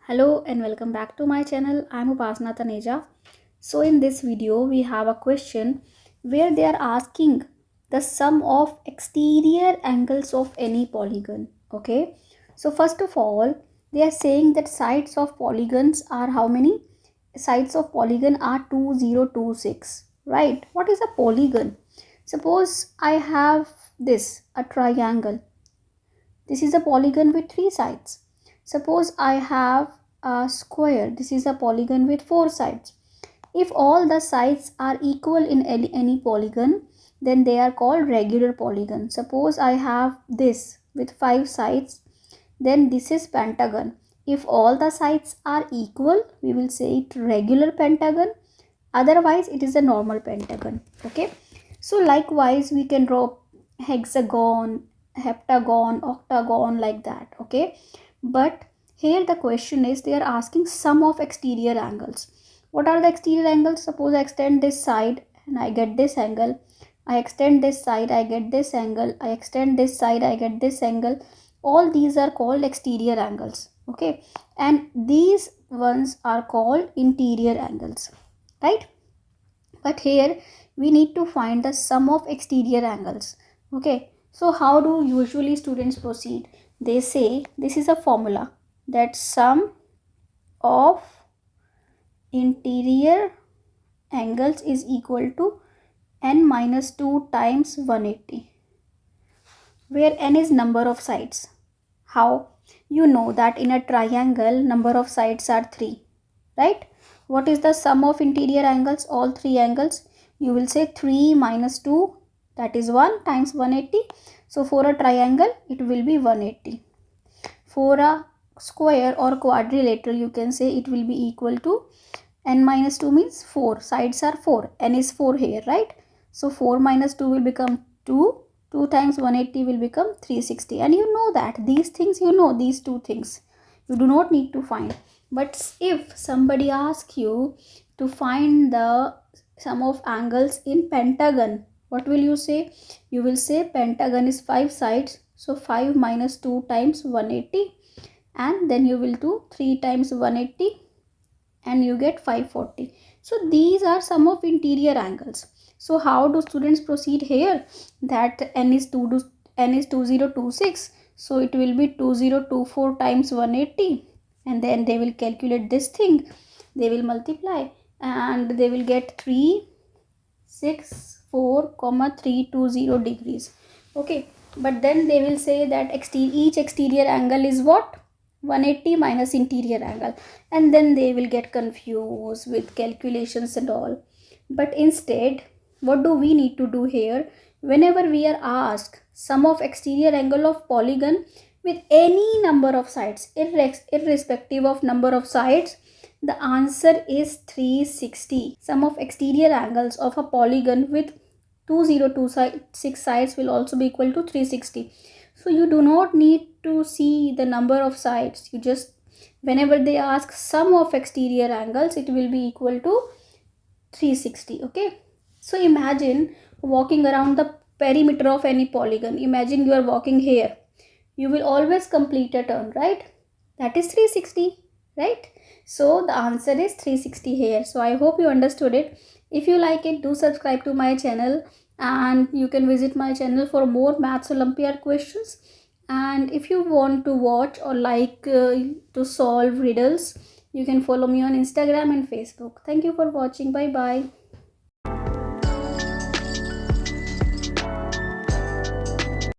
Hello and welcome back to my channel. I'm Upasana Taneja. So in this video we have a question where they are asking the sum of exterior angles of any polygon. Okay. So first of all they are saying that sides of polygons are how many? Sides of polygon are 2026. Right. What is a polygon? Suppose I have a triangle. This is a polygon with 3 sides. Suppose I have a square. This is a polygon with 4 sides. If all the sides are equal in any polygon, then they are called regular polygon. Suppose I have this with 5 sides, then this is pentagon. If all the sides are equal, we will say it regular pentagon. Otherwise, it is a normal pentagon. Okay. So likewise, we can draw hexagon, heptagon, octagon like that. Okay. But here the question is they are asking sum of exterior angles. What are the exterior angles? Suppose I extend this side and I get this angle. I extend this side, I get this angle. I extend this side, I get this angle. All these are called exterior angles. Okay. And these ones are called interior angles. Right? But here we need to find the sum of exterior angles. Okay. So how do usually students proceed? They say this is a formula that sum of interior angles is equal to n minus 2 times 180, where n is number of sides. How? You know that in a triangle number of sides are 3, right? What is the sum of interior angles? All 3 angles. You will say 3 minus 2, that is 1 times 180. So for a triangle it will be 180. For a square or quadrilateral you can say it will be equal to n minus 2 means 4. Sides are 4. N is 4 here, right? So 4 minus 2 will become 2. 2 times 180 will become 360. And you know that these things, you know these two things. You do not need to find. But if somebody asks you to find the sum of angles in pentagon, what will you say? You will say pentagon is 5 sides. So 5 minus 2 times 180. And then you will do 3 times 180. And you get 540. So these are some of interior angles. So how do students proceed here? That n is 2026. So it will be 2024 times 180. And then they will calculate this thing. They will multiply. And they will get 364,320 degrees. Okay. But then they will say that each exterior angle is what? 180 minus interior angle, and then they will get confused with calculations and all. But instead, what do we need to do here? Whenever we are asked sum of exterior angle of polygon with any number of sides, irrespective of number of sides, the answer is 360. Sum of exterior angles of a polygon with 2026 sides will also be equal to 360. So you do not need to see the number of sides. You just, whenever they ask sum of exterior angles, it will be equal to 360. Okay. So imagine walking around the perimeter of any polygon. Imagine you are walking here. You will always complete a turn, right? That is 360, right? So the answer is 360 here. So I hope you understood it. If you like it, do subscribe to my channel. And you can visit my channel for more Maths Olympiad questions. And if you want to watch or to solve riddles, you can follow me on Instagram and Facebook. Thank you for watching. Bye bye.